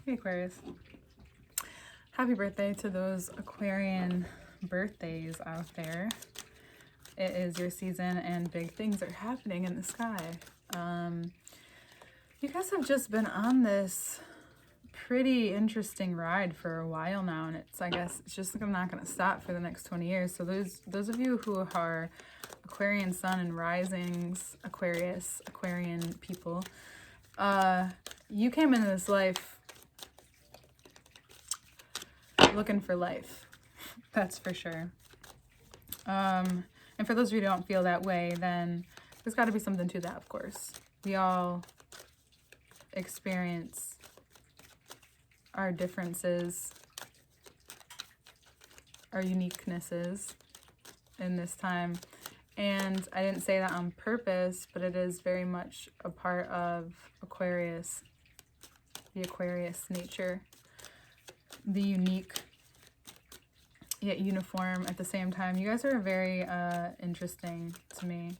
Hey Aquarius. Happy birthday to those Aquarian birthdays out there. It is your season and big things are happening in the sky. You guys have just been on this pretty interesting ride for a while now, and I guess it's just not going to stop for the next 20 years. So those of you who are Aquarian sun and risings, Aquarian people, you came into this life looking for life. That's for sure. And for those of you who don't feel that way, then there's got to be something to that, of course. We all experience our differences, our uniquenesses in this time. And I didn't say that on purpose, but it is very much a part of Aquarius, the Aquarius nature, the unique yet uniform at the same time. You guys are very interesting to me.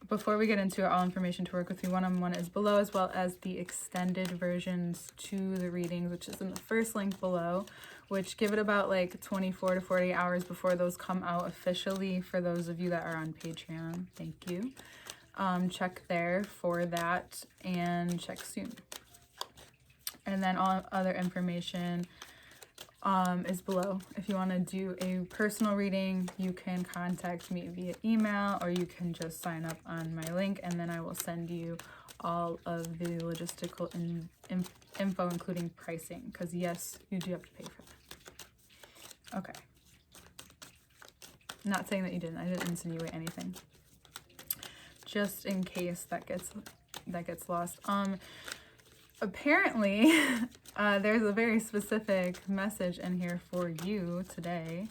Before we get into it, all information to work with you one-on-one is below, as well as the extended versions to the readings, which is in the first link below, which give it about like 24 to 40 hours before those come out officially for those of you that are on Patreon. Thank you. Check there for that and check soon. And then all other information is below. If you want to do a personal reading, you can contact me via email, or you can just sign up on my link, and then I will send you all of the logistical info, including pricing, because yes, you do have to pay for that. Okay. Not saying that you didn't. I didn't insinuate anything. Just in case that gets lost. Apparently, there's a very specific message in here for you today.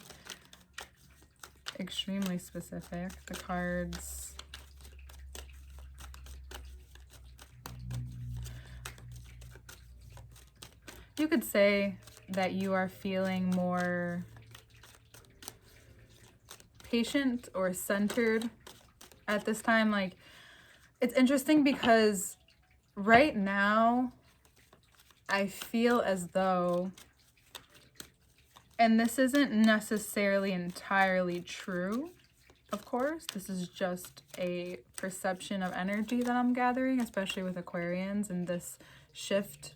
Extremely specific. The cards. You could say that you are feeling more patient or centered at this time. Like, it's interesting because right now, I feel as though, and this isn't necessarily entirely true, of course, this is just a perception of energy that I'm gathering, especially with Aquarians and this shift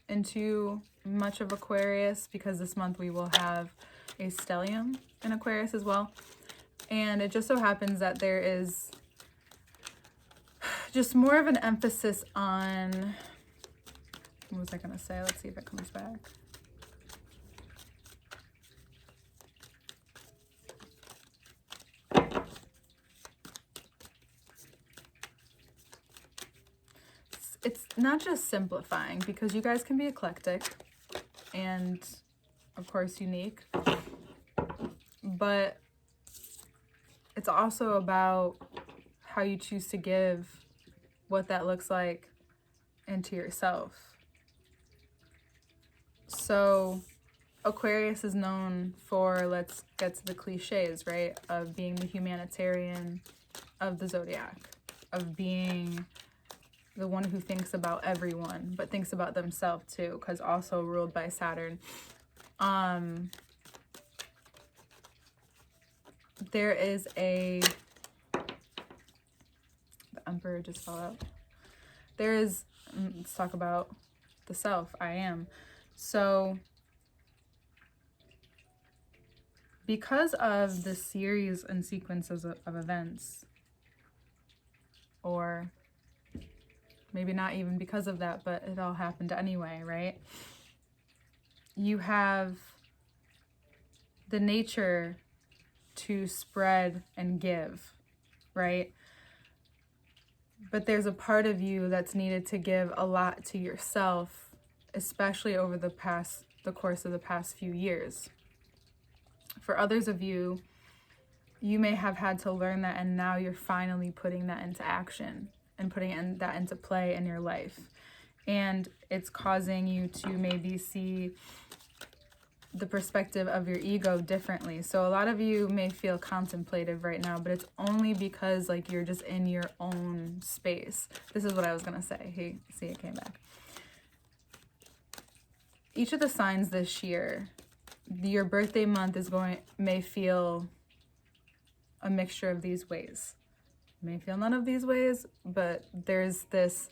into much of Aquarius, because this month we will have a stellium in Aquarius as well. And it just so happens that there is just more of an emphasis on, what was I going to say? Let's see if it comes back. It's not just simplifying, because you guys can be eclectic and, of course, unique. But it's also about how you choose to give, what that looks like, and to yourself. So Aquarius is known for, let's get to the cliches, right? Of being the humanitarian of the zodiac, of being the one who thinks about everyone, but thinks about themselves too, because also ruled by Saturn. There is the Emperor just fell out. Let's talk about the self, I am. So, because of the series and sequences of events, or maybe not even because of that, but it all happened anyway, right? You have the nature to spread and give, right? But there's a part of you that's needed to give a lot to yourself, especially over the course of the past few years. For others of you, you may have had to learn that, and now you're finally putting that into action and putting that into play in your life. And it's causing you to maybe see the perspective of your ego differently. So a lot of you may feel contemplative right now, but it's only because like you're just in your own space. This is what I was gonna say. Hey, see, it came back. each of the signs this year, your birthday month may feel a mixture of these ways. May feel none of these ways, but there's this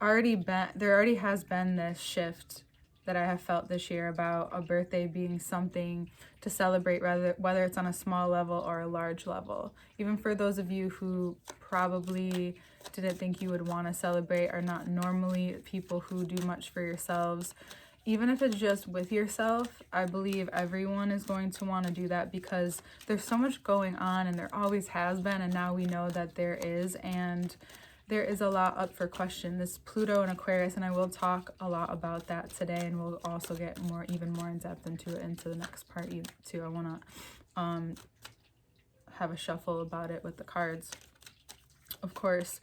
there already has been this shift that I have felt this year about a birthday being something to celebrate, whether it's on a small level or a large level. Even for those of you who probably didn't think you would want to celebrate, are not normally people who do much for yourselves, even if it's just with yourself, I believe everyone is going to want to do that, because there's so much going on, and there always has been, and now we know that there is, and there is a lot up for question. This Pluto and Aquarius, and I will talk a lot about that today, and we'll also get even more in depth into it into the next part too. I want to have a shuffle about it with the cards, of course.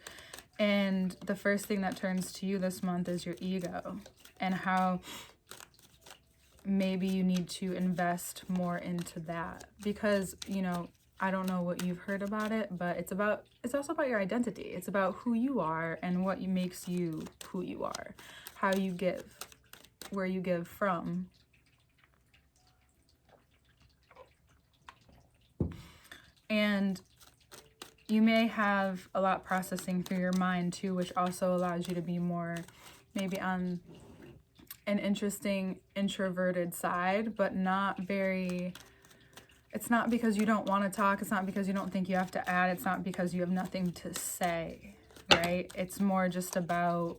And the first thing that turns to you this month is your ego, and how maybe you need to invest more into that, because, you know, I don't know what you've heard about it, but it's also about your identity. It's about who you are and what makes you who you are, how you give, where you give from. And you may have a lot processing through your mind too, which also allows you to be more maybe on an interesting introverted side, but not very... It's not because you don't want to talk. It's not because you don't think you have to add. It's not because you have nothing to say, right? It's more just about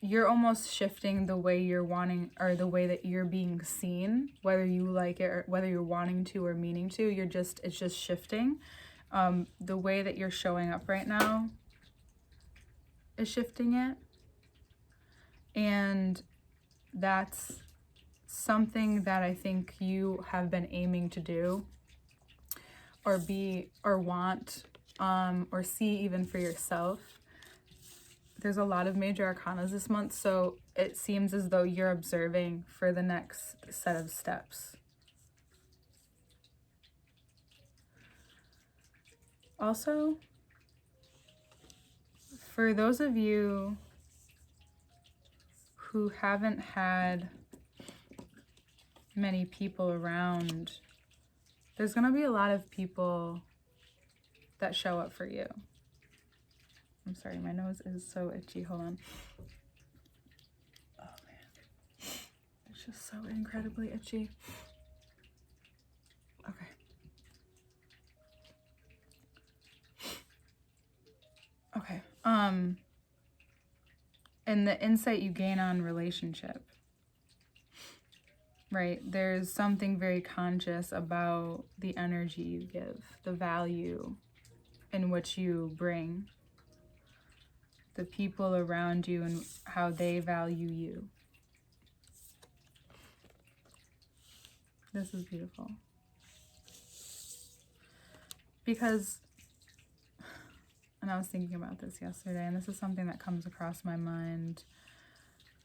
you're almost shifting the way you're wanting, or the way that you're being seen, whether you like it or whether you're wanting to or meaning to. It's just shifting. The way that you're showing up right now is shifting it. And that's something that I think you have been aiming to do, or want, or see even for yourself. There's a lot of major arcanas this month, so it seems as though you're observing for the next set of steps. Also, for those of you who haven't had many people around, there's going to be a lot of people that show up for you. I'm sorry, my nose is so itchy. Hold on. Oh man, it's just so incredibly itchy. Okay. Okay. And the insight you gain on relationship, right? There's something very conscious about the energy you give, the value in which you bring, the people around you and how they value you. This is beautiful. Because, and I was thinking about this yesterday, and this is something that comes across my mind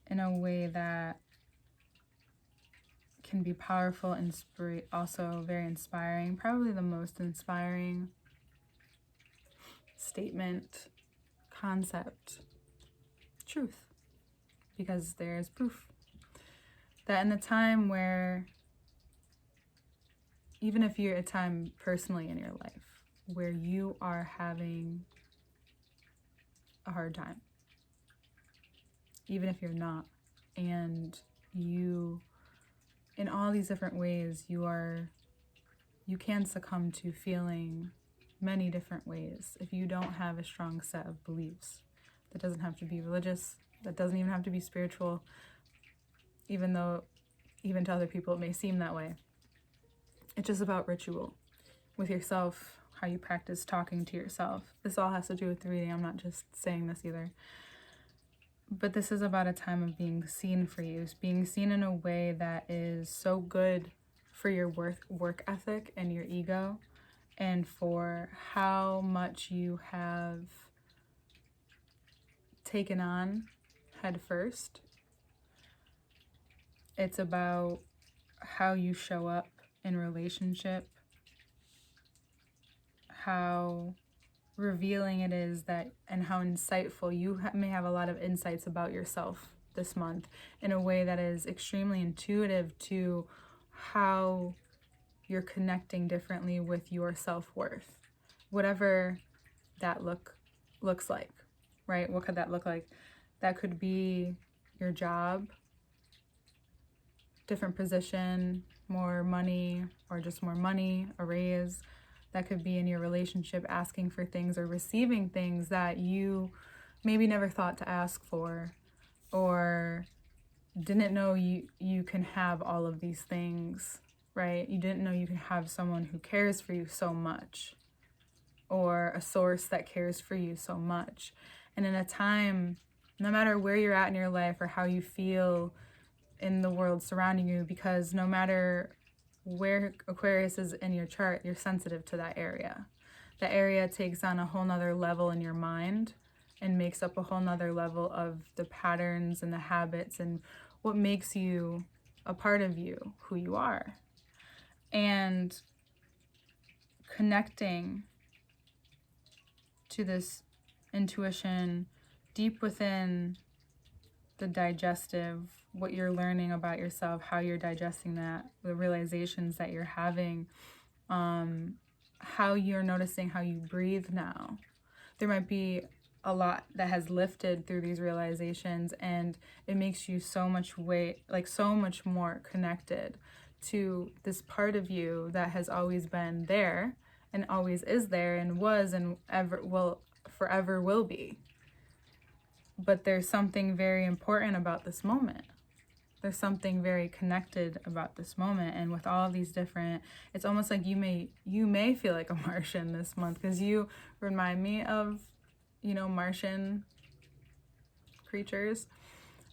in a way that can be powerful, also very inspiring, probably the most inspiring statement, concept, truth, because there's proof that in a time where, even if you're at a time personally in your life where you are having a hard time, even if you're not, and you, in all these different ways, you can succumb to feeling many different ways if you don't have a strong set of beliefs. That doesn't have to be religious, that doesn't even have to be spiritual, even though even to other people it may seem that way. It's just about ritual with yourself, how you practice talking to yourself. This all has to do with the reading. I'm not just saying this either. But this is about a time of being seen for you, being seen in a way that is so good for your work ethic and your ego, and for how much you have taken on head first. It's about how you show up in relationship, how revealing it is that, and how insightful you may have a lot of insights about yourself this month in a way that is extremely intuitive to how you're connecting differently with your self-worth, whatever that looks like, right? What could that look like? That could be your job, different position, more money, or just more money, a raise. That could be in your relationship, asking for things or receiving things that you maybe never thought to ask for, or didn't know you can have all of these things, right? You didn't know you can have someone who cares for you so much, or a source that cares for you so much. And in a time, no matter where you're at in your life or how you feel in the world surrounding you, because no matter where Aquarius is in your chart, you're sensitive to that area. That area takes on a whole nother level in your mind and makes up a whole nother level of the patterns and the habits and what makes you a part of you, who you are. And connecting to this intuition deep within the digestive, what you're learning about yourself, how you're digesting that, the realizations that you're having, how you're noticing how you breathe now. There might be a lot that has lifted through these realizations, and it makes you so much so much more connected to this part of you that has always been there and always is there and was and forever will be. But there's something very important about this moment. There's something very connected about this moment. And with all these different, it's almost like you may feel like a Martian this month, because you remind me of, Martian creatures.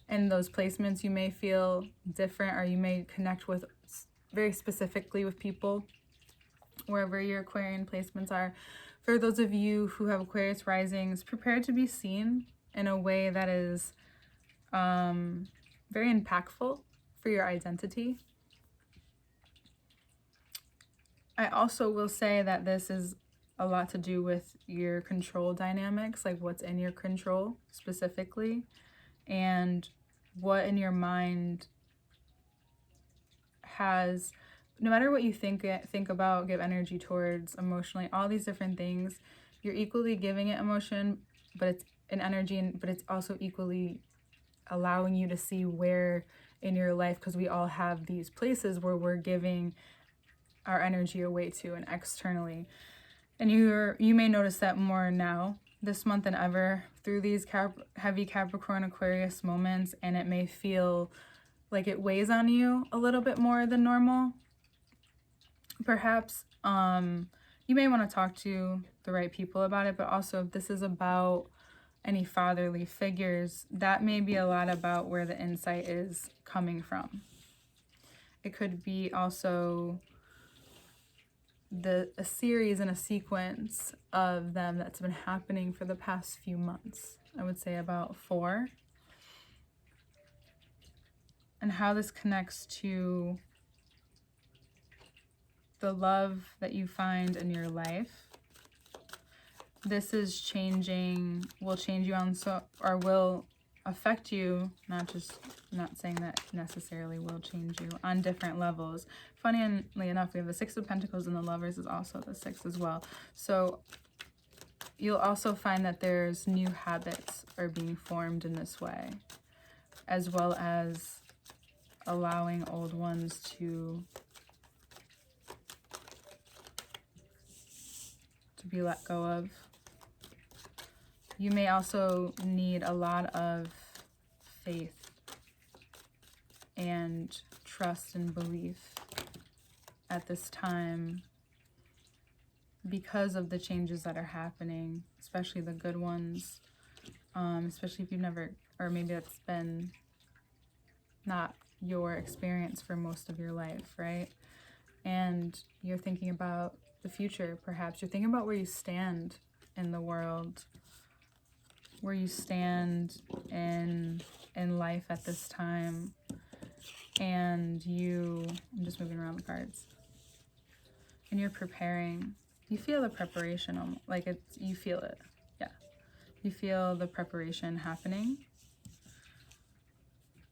And those placements, you may feel different, or you may connect with very specifically with people wherever your Aquarian placements are. For those of you who have Aquarius risings, prepare to be seen in a way that is very impactful for your identity. I also will say that this is a lot to do with your control dynamics, like what's in your control specifically, and what in your mind has, no matter what you think about, give energy towards emotionally, all these different things, you're equally giving it emotion, but it's an energy, but it's also equally allowing you to see where in your life, because we all have these places where we're giving our energy away to and externally. And you may notice that more now this month than ever through these heavy Capricorn Aquarius moments, and it may feel like it weighs on you a little bit more than normal. Perhaps you may want to talk to the right people about it, but also if this is about any fatherly figures, that may be a lot about where the insight is coming from. It could be also a series and a sequence of them that's been happening for the past few months. I would say about 4. And how this connects to the love that you find in your life. This is will change you will affect you, not saying that necessarily will change you, on different levels. Funnily enough, we have the 6 of Pentacles, and the Lovers is also the 6 as well. So you'll also find that there's new habits are being formed in this way, as well as allowing old ones to be let go of. You may also need a lot of faith and trust and belief at this time because of the changes that are happening, especially the good ones, especially if you've never, or maybe that's been not your experience for most of your life, right? And you're thinking about the future, perhaps. You're thinking about where you stand in the world, where you stand in life at this time. And I'm just moving around the cards. And you're preparing. You feel the preparation, like it's, you feel it. Yeah. You feel the preparation happening.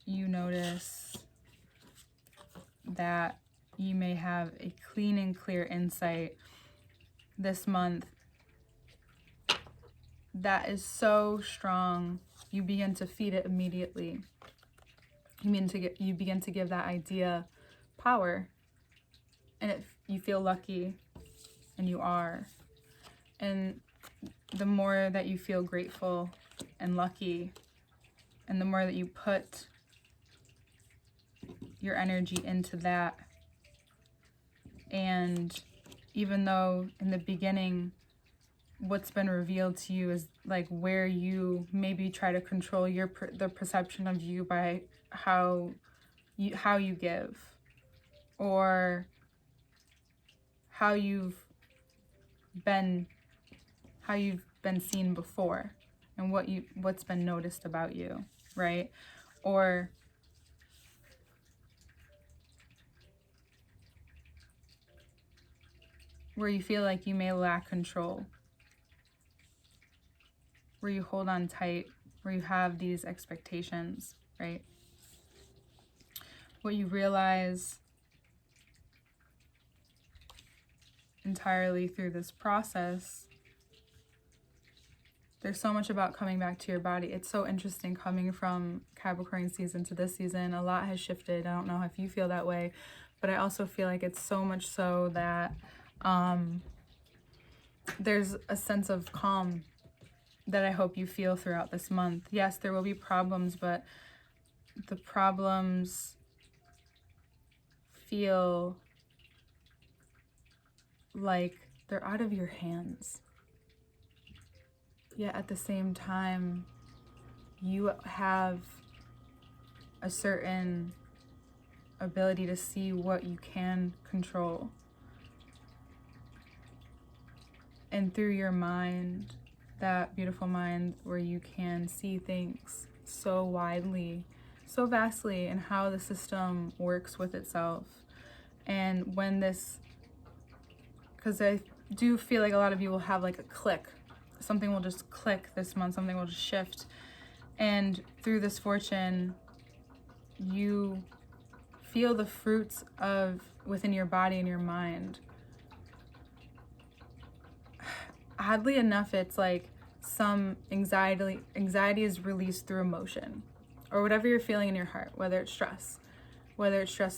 You notice that you may have a clean and clear insight this month that is so strong, you begin to feed it immediately. You begin to give that idea power, and you feel lucky, and you are. And the more that you feel grateful and lucky, and the more that you put your energy into that, and even though in the beginning what's been revealed to you is like where you maybe try to control the perception of you by how you give, or how you've been seen before, and what's been noticed about you, right? Or where you feel like you may lack control, where you hold on tight, where you have these expectations, right? What you realize entirely through this process, there's so much about coming back to your body. It's so interesting coming from Capricorn season to this season. A lot has shifted. I don't know if you feel that way, but I also feel like it's so much so that there's a sense of calm that I hope you feel throughout this month. Yes, there will be problems, but the problems feel like they're out of your hands. Yet at the same time, you have a certain ability to see what you can control. And through your mind, that beautiful mind where you can see things so widely, so vastly, and how the system works with itself. And when because I do feel like a lot of you will have like a click. Something will just click this month, something will just shift. And through this fortune, you feel the fruits of within your body and your mind. Oddly enough, it's like some anxiety is released through emotion, or whatever you're feeling in your heart, whether it's stress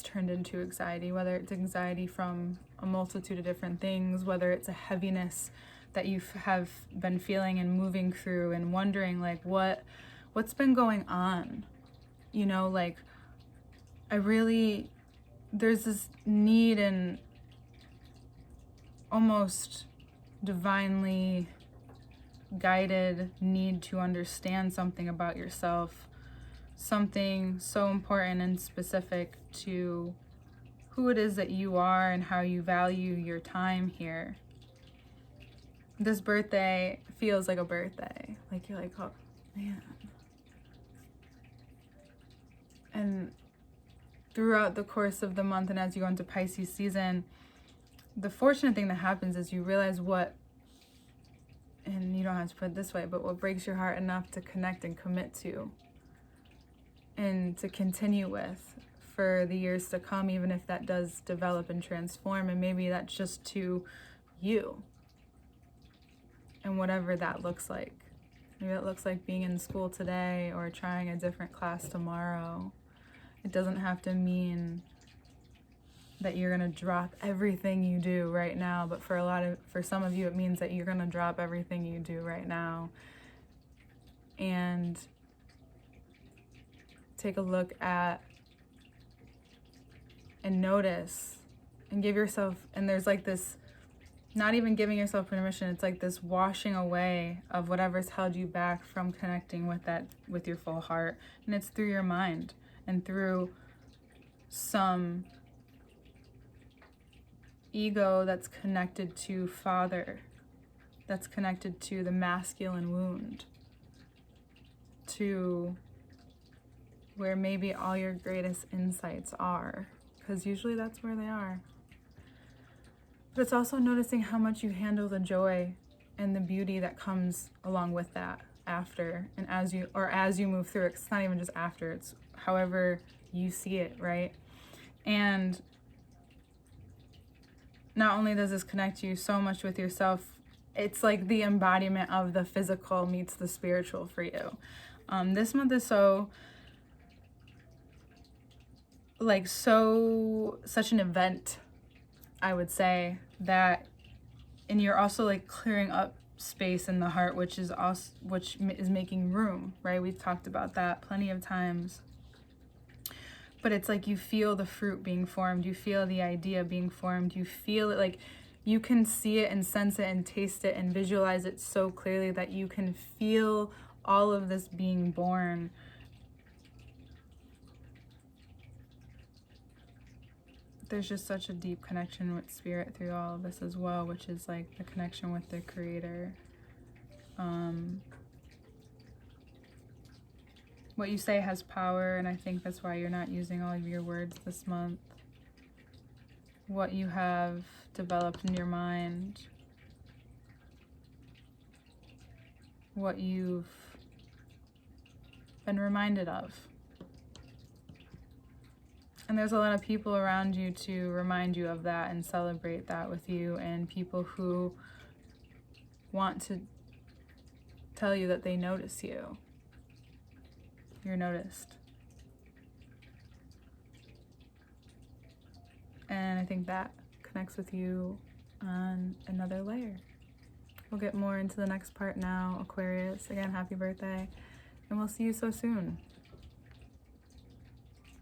turned into anxiety, whether it's anxiety from a multitude of different things, whether it's a heaviness that you have been feeling and moving through and wondering like what's been going on, like there's this need and almost divinely guided need to understand something about yourself, something so important and specific to who it is that you are and how you value your time here. This birthday feels like a birthday. Like you're like, oh man. And throughout the course of the month and as you go into Pisces season, the fortunate thing that happens is you realize and you don't have to put it this way, but what breaks your heart enough to connect and commit to and to continue with for the years to come, even if that does develop and transform. And maybe that's just to you and whatever that looks like. Maybe it looks like being in school today or trying a different class tomorrow. It doesn't have to mean that you're gonna drop everything you do right now, but for some of you it means that you're gonna drop everything you do right now and take a look at and notice and give yourself, and there's like this, not even giving yourself permission, it's like this washing away of whatever's held you back from connecting with your full heart. And it's through your mind and through some ego that's connected to father, that's connected to the masculine wound, to where maybe all your greatest insights are, because usually that's where they are. But it's also noticing how much you handle the joy and the beauty that comes along with that after, and as you move through it. It's not even just after, it's however you see it, right? And not only does this connect you so much with yourself, it's like the embodiment of the physical meets the spiritual for you. This month is such an event, I would say, that, and you're also like clearing up space in the heart, which is making room, right? We've talked about that plenty of times. But it's like you feel the fruit being formed, you feel the idea being formed, you feel it, like you can see it and sense it and taste it and visualize it so clearly that you can feel all of this being born. There's just such a deep connection with spirit through all of this as well, which is like the connection with the creator. What you say has power, and I think that's why you're not using all of your words this month. What you have developed in your mind, what you've been reminded of. And there's a lot of people around you to remind you of that and celebrate that with you, and people who want to tell you that they notice you. You're noticed. And I think that connects with you on another layer. We'll get more into the next part now, Aquarius. Again, happy birthday, and we'll see you so soon.